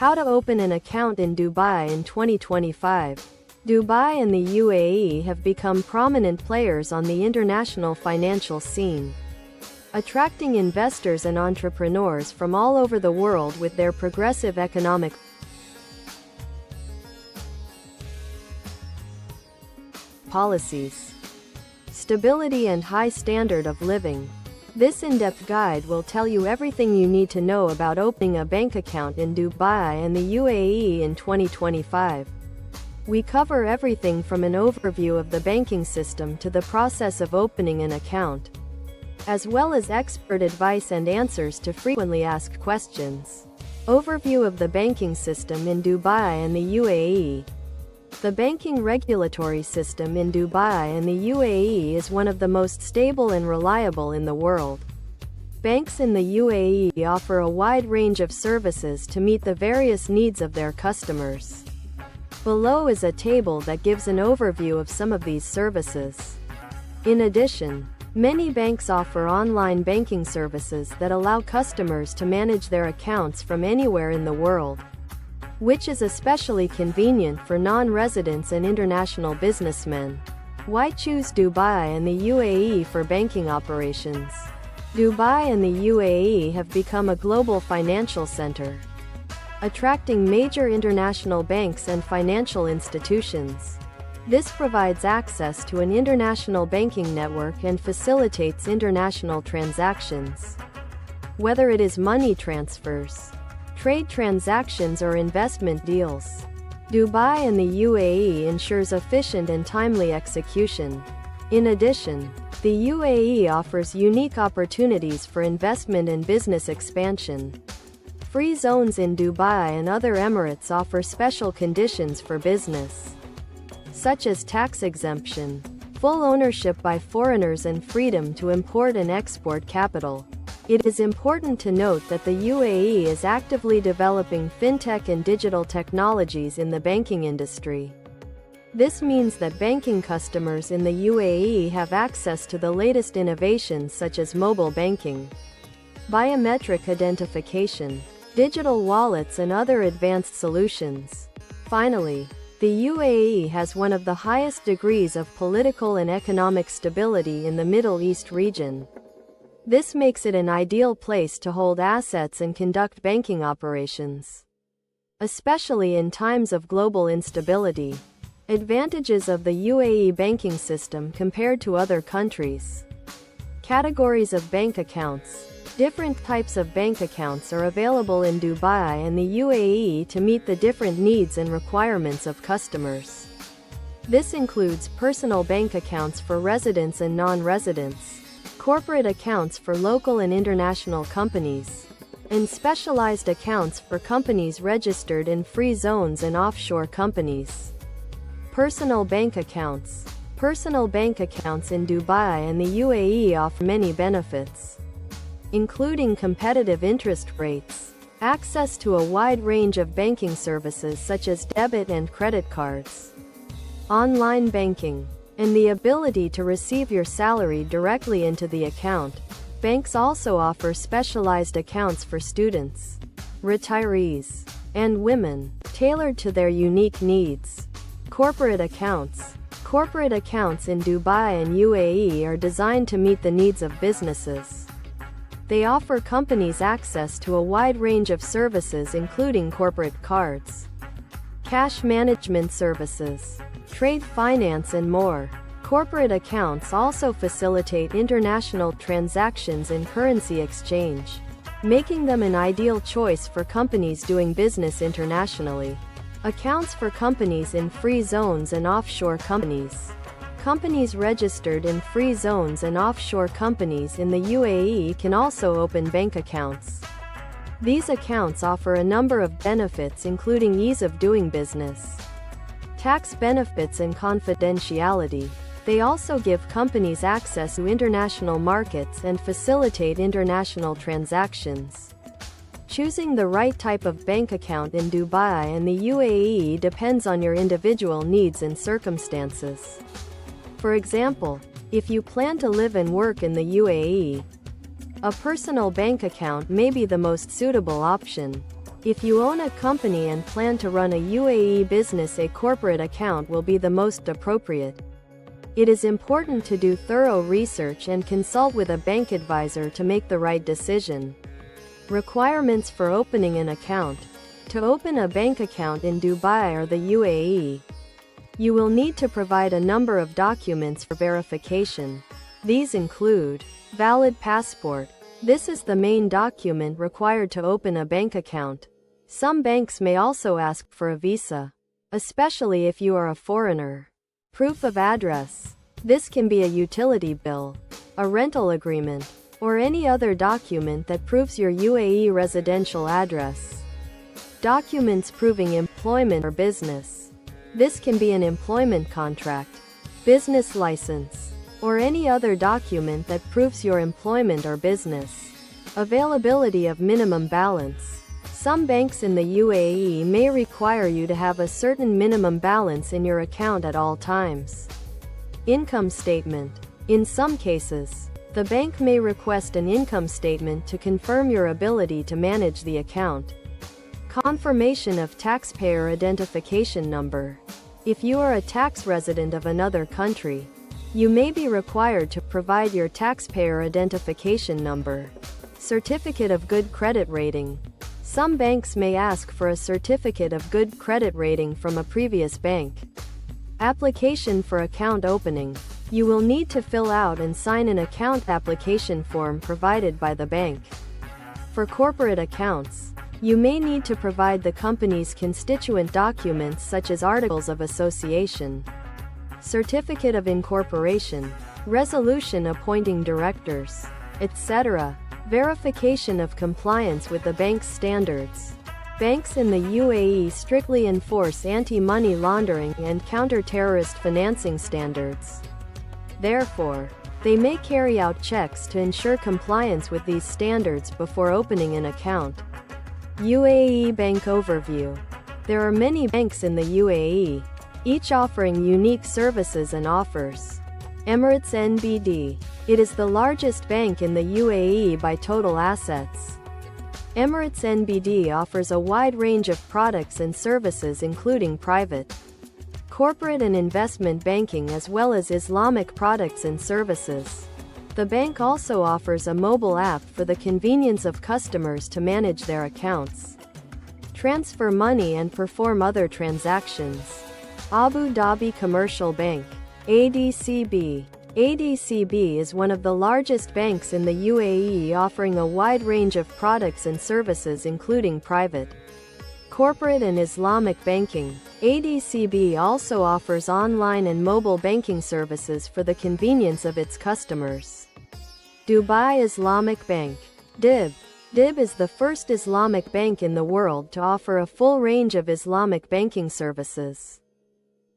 How to open an account in Dubai in 2025. Dubai and the UAE have become prominent players on the international financial scene, attracting investors and entrepreneurs from all over the world with their progressive economic policies, stability and high standard of living. This in-depth guide will tell you everything you need to know about opening a bank account in Dubai and the UAE in 2025. We cover everything from an overview of the banking system to the process of opening an account, as well as expert advice and answers to frequently asked questions. Overview of the banking system in Dubai and the UAE. The banking regulatory system in Dubai and the UAE is one of the most stable and reliable in the world. Banks in the UAE offer a wide range of services to meet the various needs of their customers. Below is a table that gives an overview of some of these services. In addition, many banks offer online banking services that allow customers to manage their accounts from anywhere in the world, which is especially convenient for non-residents and international businessmen. Why choose Dubai and the UAE for banking operations? Dubai and the UAE have become a global financial center, attracting major international banks and financial institutions. This provides access to an international banking network and facilitates international transactions, whether it is money transfers, trade transactions or investment deals. Dubai and the UAE ensures efficient and timely execution. In addition, the UAE offers unique opportunities for investment and business expansion. Free zones in Dubai and other Emirates offer special conditions for business, such as tax exemption, full ownership by foreigners and freedom to import and export capital. It is important to note that the UAE is actively developing fintech and digital technologies in the banking industry. This means that banking customers in the UAE have access to the latest innovations such as mobile banking, biometric identification, digital wallets and other advanced solutions. Finally, the UAE has one of the highest degrees of political and economic stability in the Middle East region. This makes it an ideal place to hold assets and conduct banking operations, especially in times of global instability. Advantages of the UAE banking system compared to other countries. Categories of bank accounts. Different types of bank accounts are available in Dubai and the UAE to meet the different needs and requirements of customers. This includes personal bank accounts for residents and non-residents, corporate accounts for local and international companies, and specialized accounts for companies registered in free zones and offshore companies. Personal bank accounts. Personal bank accounts in Dubai and the UAE offer many benefits, including competitive interest rates, access to a wide range of banking services such as debit and credit cards, online banking, and the ability to receive your salary directly into the account. Banks also offer specialized accounts for students, retirees, and women, tailored to their unique needs. Corporate accounts. Corporate accounts in Dubai and UAE are designed to meet the needs of businesses. They offer companies access to a wide range of services including corporate cards, cash management services, trade finance and more. Corporate accounts also facilitate international transactions and currency exchange, making them an ideal choice for companies doing business internationally. Accounts for companies in free zones and offshore companies. Companies registered in free zones and offshore companies in the UAE can also open bank accounts. These accounts offer a number of benefits including ease of doing business, tax benefits and confidentiality. They also give companies access to international markets and facilitate international transactions. Choosing the right type of bank account in Dubai and the UAE depends on your individual needs and circumstances. For example, if you plan to live and work in the UAE, a personal bank account may be the most suitable option. If you own a company and plan to run a UAE business, a corporate account will be the most appropriate. It is important to do thorough research and consult with a bank advisor to make the right decision. Requirements for opening an account. To open a bank account in Dubai or the UAE, you will need to provide a number of documents for verification. These include valid passport. This is the main document required to open a bank account. Some banks may also ask for a visa, especially if you are a foreigner. Proof of address. This can be a utility bill, a rental agreement, or any other document that proves your UAE residential address. Documents proving employment or business. This can be an employment contract, business license, or any other document that proves your employment or business. Availability of minimum balance. Some banks in the UAE may require you to have a certain minimum balance in your account at all times. Income statement. In some cases, the bank may request an income statement to confirm your ability to manage the account. Confirmation of taxpayer identification number. If you are a tax resident of another country, you may be required to provide your taxpayer identification number. Certificate of good credit rating. Some banks may ask for a certificate of good credit rating from a previous bank. Application for account opening. You will need to fill out and sign an account application form provided by the bank. For corporate accounts, you may need to provide the company's constituent documents such as articles of association, certificate of incorporation, resolution appointing directors, etc. Verification of compliance with the bank's standards. Banks in the UAE strictly enforce anti-money laundering and counter-terrorist financing standards. Therefore, they may carry out checks to ensure compliance with these standards before opening an account. UAE Bank Overview. There are many banks in the UAE, each offering unique services and offers. Emirates NBD. It is the largest bank in the UAE by total assets. Emirates NBD offers a wide range of products and services including private, corporate and investment banking as well as Islamic products and services. The bank also offers a mobile app for the convenience of customers to manage their accounts, transfer money and perform other transactions. Abu Dhabi Commercial Bank, ADCB. ADCB is one of the largest banks in the UAE, offering a wide range of products and services including private, corporate and Islamic banking. ADCB also offers online and mobile banking services for the convenience of its customers. Dubai Islamic Bank, DIB. DIB is the first Islamic bank in the world to offer a full range of Islamic banking services.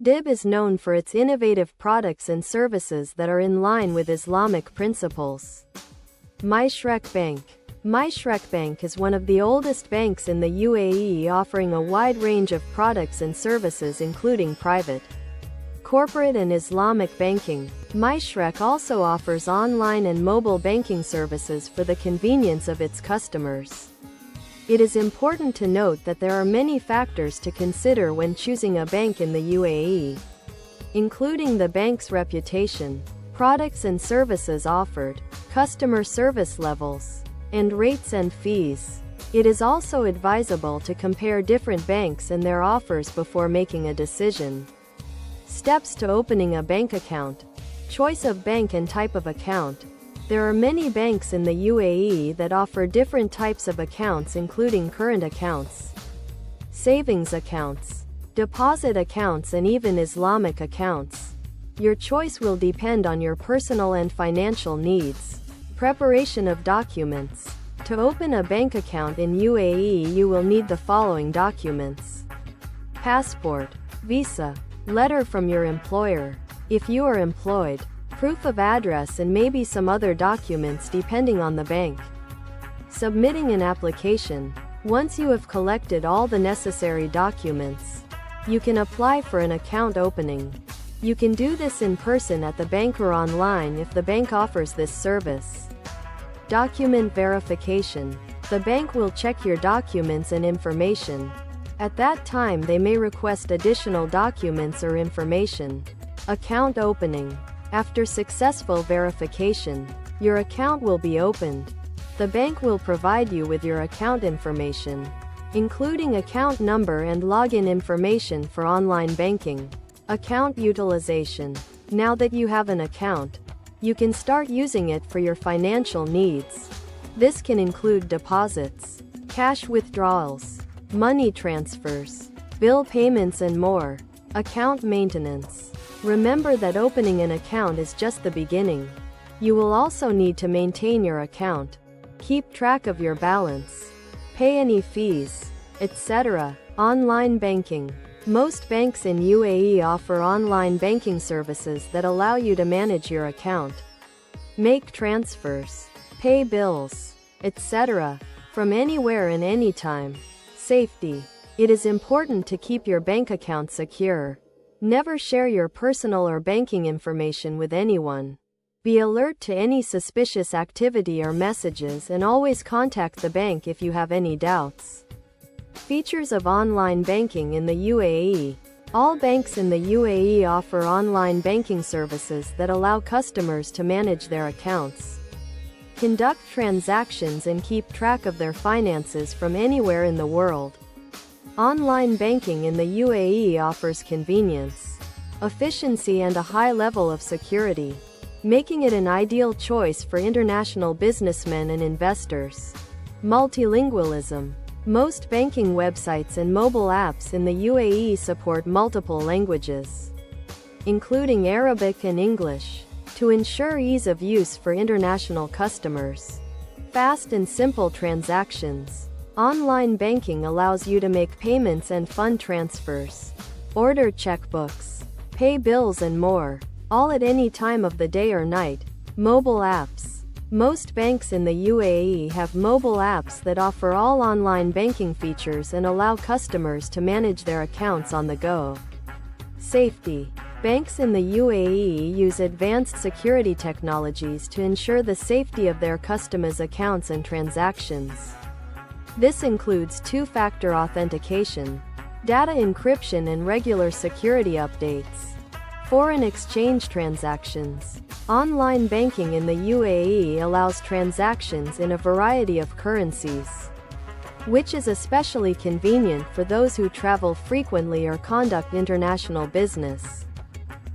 DIB is known for its innovative products and services that are in line with Islamic principles. Mishrek Bank. Mishrek Bank is one of the oldest banks in the UAE, offering a wide range of products and services including private, corporate and Islamic banking. Mishrek also offers online and mobile banking services for the convenience of its customers. It is important to note that there are many factors to consider when choosing a bank in the UAE, including the bank's reputation, products and services offered, customer service levels, and rates and fees. It is also advisable to compare different banks and their offers before making a decision. Steps to opening a bank account. Choice of bank and type of account. There are many banks in the UAE that offer different types of accounts including current accounts, savings accounts, deposit accounts and even Islamic accounts. Your choice will depend on your personal and financial needs. Preparation of documents. To open a bank account in UAE you will need the following documents: passport, visa, letter from your employer, if you are employed, proof of address and maybe some other documents depending on the bank. Submitting an application. Once you have collected all the necessary documents, you can apply for an account opening. You can do this in person at the bank or online if the bank offers this service. Document verification. The bank will check your documents and information. At that time, they may request additional documents or information. Account opening. After successful verification, your account will be opened. The bank will provide you with your account information, including account number and login information for online banking. Account utilization. Now that you have an account, you can start using it for your financial needs. This can include deposits, cash withdrawals, money transfers, bill payments, and more. Account maintenance. Remember that opening an account is just the beginning. You will also need to maintain your account, keep track of your balance, pay any fees, etc. Online banking. Most banks in UAE offer online banking services that allow you to manage your account, make transfers, pay bills, etc. from anywhere and anytime. Safety. It is important to keep your bank account secure. Never share your personal or banking information with anyone. Be alert to any suspicious activity or messages, and always contact the bank if you have any doubts. Features of online banking in the UAE. All banks in the UAE offer online banking services that allow customers to manage their accounts, conduct transactions, and keep track of their finances from anywhere in the world. Online banking in the UAE offers convenience, efficiency, and a high level of security, making it an ideal choice for international businessmen and investors. Multilingualism. Most banking websites and mobile apps in the UAE support multiple languages, including Arabic and English, to ensure ease of use for international customers. Fast and simple transactions. Online banking allows you to make payments and fund transfers, order checkbooks, pay bills, and more, all at any time of the day or night. Mobile apps. Most banks in the UAE have mobile apps that offer all online banking features and allow customers to manage their accounts on the go. Safety. Banks in the UAE use advanced security technologies to ensure the safety of their customers' accounts and transactions. This includes two-factor authentication, data encryption, and regular security updates. Foreign exchange transactions. Online banking in the UAE allows transactions in a variety of currencies, which is especially convenient for those who travel frequently or conduct international business.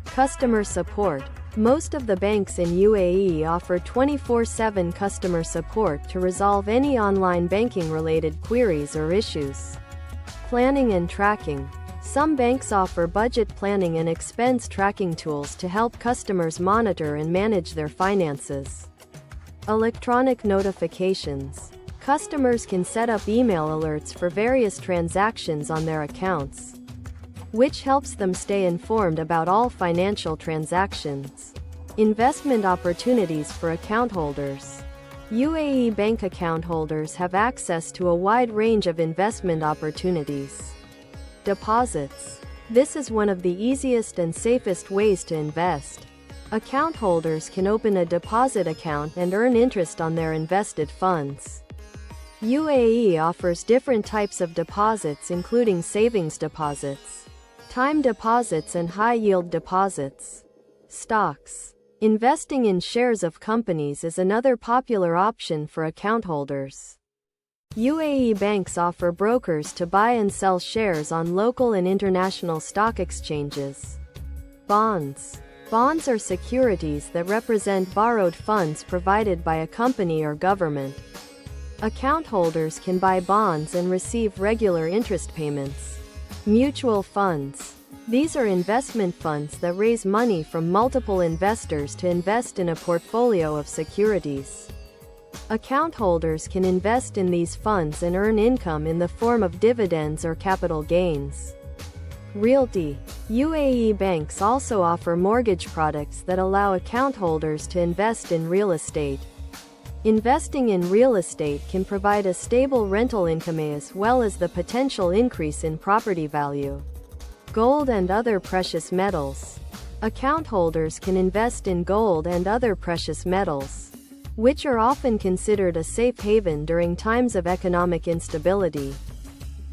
Customer support. Most of the banks in UAE offer 24/7 customer support to resolve any online banking-related queries or issues. Planning and tracking. Some banks offer budget planning and expense tracking tools to help customers monitor and manage their finances. Electronic notifications. Customers can set up email alerts for various transactions on their accounts, which helps them stay informed about all financial transactions. Investment opportunities for account holders. UAE bank account holders have access to a wide range of investment opportunities. Deposits. This is one of the easiest and safest ways to invest. Account holders can open a deposit account and earn interest on their invested funds. UAE offers different types of deposits, including savings deposits, time deposits, and high-yield deposits. Stocks. Investing in shares of companies is another popular option for account holders. UAE banks offer brokers to buy and sell shares on local and international stock exchanges. Bonds. Bonds are securities that represent borrowed funds provided by a company or government. Account holders can buy bonds and receive regular interest payments. Mutual funds. These are investment funds that raise money from multiple investors to invest in a portfolio of securities. Account holders can invest in these funds and earn income in the form of dividends or capital gains. Realty. UAE banks also offer mortgage products that allow account holders to invest in real estate. Investing in real estate can provide a stable rental income as well as the potential increase in property value. Gold and other precious metals. Account holders can invest in gold and other precious metals. which are often considered a safe haven during times of economic instability.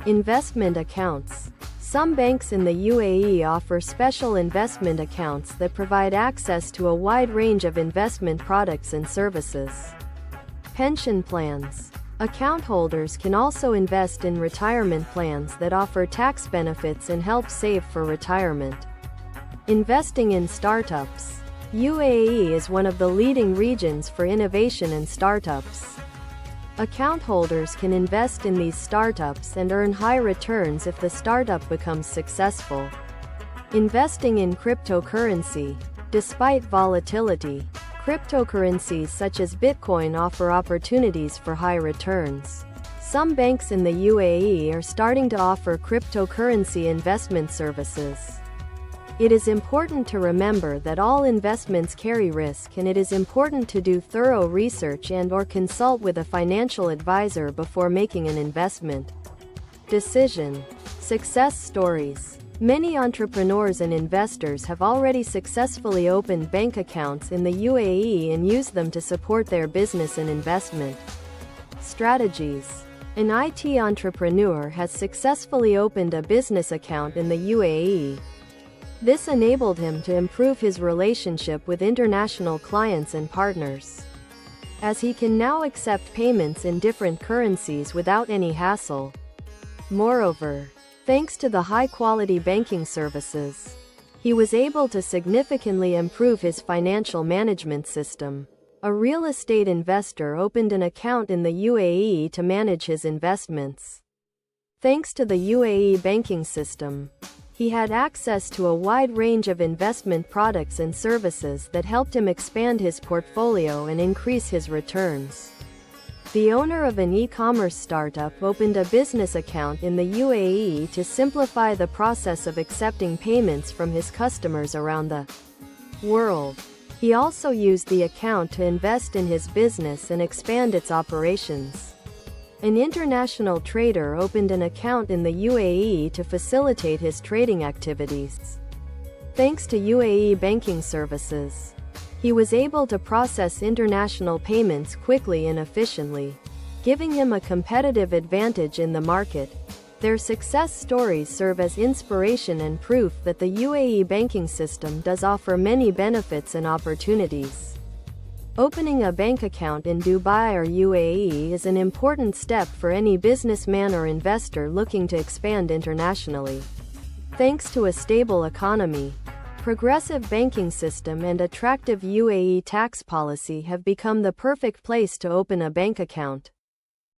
Investment accounts. Some banks in the UAE offer special investment accounts that provide access to a wide range of investment products and services. Pension plans. Account holders can also invest in retirement plans that offer tax benefits and help save for retirement. Investing in startups. UAE is one of the leading regions for innovation and startups. Account holders can invest in these startups and earn high returns if the startup becomes successful. Investing in cryptocurrency. Despite volatility, cryptocurrencies such as Bitcoin offer opportunities for high returns. Some banks in the UAE are starting to offer cryptocurrency investment services. It is important to remember that all investments carry risk, and it is important to do thorough research and/or consult with a financial advisor before making an investment decision. Success stories. Many entrepreneurs and investors have already successfully opened bank accounts in the UAE and used them to support their business and investment strategies. An IT entrepreneur has successfully opened a business account in the UAE. This enabled him to improve his relationship with international clients and partners, as he can now accept payments in different currencies without any hassle. Moreover, thanks to the high-quality banking services, he was able to significantly improve his financial management system. A real estate investor opened an account in the UAE to manage his investments. Thanks to the UAE banking system, he had access to a wide range of investment products and services that helped him expand his portfolio and increase his returns. The owner of an e-commerce startup opened a business account in the UAE to simplify the process of accepting payments from his customers around the world. He also used the account to invest in his business and expand its operations. An international trader opened an account in the UAE to facilitate his trading activities. Thanks to UAE banking services, he was able to process international payments quickly and efficiently, giving him a competitive advantage in the market. Their success stories serve as inspiration and proof that the UAE banking system does offer many benefits and opportunities. Opening a bank account in Dubai or UAE is an important step for any businessman or investor looking to expand internationally. Thanks to a stable economy, progressive banking system and attractive UAE tax policy have become the perfect place to open a bank account.